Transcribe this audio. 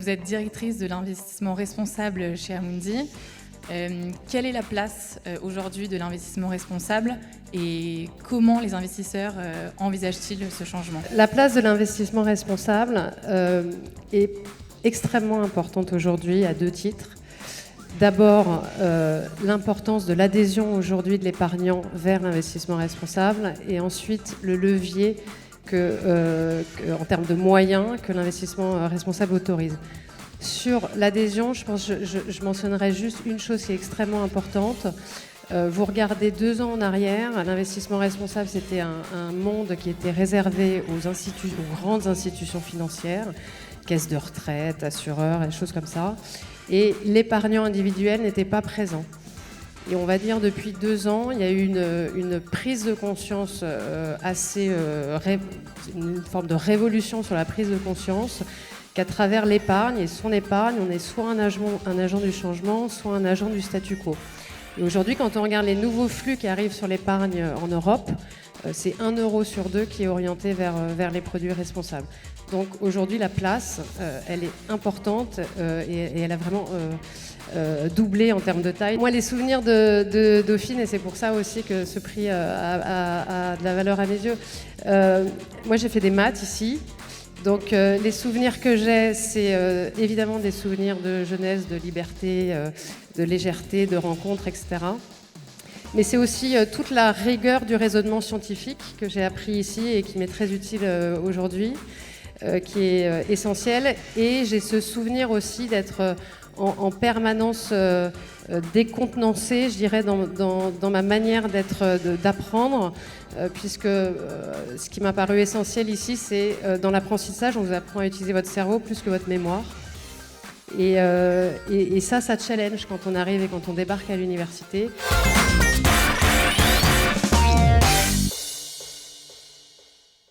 vous êtes directrice de l'investissement responsable chez Amundi. Quelle est la place aujourd'hui de l'investissement responsable et comment les investisseurs envisagent-ils ce changement? La place de l'investissement responsable est extrêmement importante aujourd'hui à deux titres. D'abord, l'importance de l'adhésion aujourd'hui de l'épargnant vers l'investissement responsable et ensuite le levier en termes de moyens que l'investissement responsable autorise. Sur l'adhésion, je mentionnerai juste une chose qui est extrêmement importante. Vous regardez 2 ans en arrière, l'investissement responsable, c'était un monde qui était réservé aux grandes institutions financières, caisses de retraite, assureurs, et choses comme ça. Et l'épargnant individuel n'était pas présent. Et on va dire depuis 2 ans, il y a eu une prise de conscience une forme de révolution sur la prise de conscience, qu'à travers l'épargne et son épargne, on est soit un agent du changement, soit un agent du statu quo. Et aujourd'hui, quand on regarde les nouveaux flux qui arrivent sur l'épargne en Europe, c'est 1 euro sur 2 qui est orienté vers les produits responsables. Donc aujourd'hui, la place, elle est importante et elle a vraiment doublé en termes de taille. Moi, les souvenirs de Dauphine, et c'est pour ça aussi que ce prix a de la valeur à mes yeux, moi j'ai fait des maths ici. Donc les souvenirs que j'ai, c'est évidemment des souvenirs de jeunesse, de liberté, de légèreté, de rencontres, etc. Mais c'est aussi toute la rigueur du raisonnement scientifique que j'ai appris ici et qui m'est très utile aujourd'hui, qui est essentiel. Et j'ai ce souvenir aussi d'être en permanence décontenancée, je dirais, dans ma manière d'apprendre, puisque ce qui m'a paru essentiel ici, c'est dans l'apprentissage, on vous apprend à utiliser votre cerveau plus que votre mémoire. Et ça challenge quand on arrive et quand on débarque à l'université.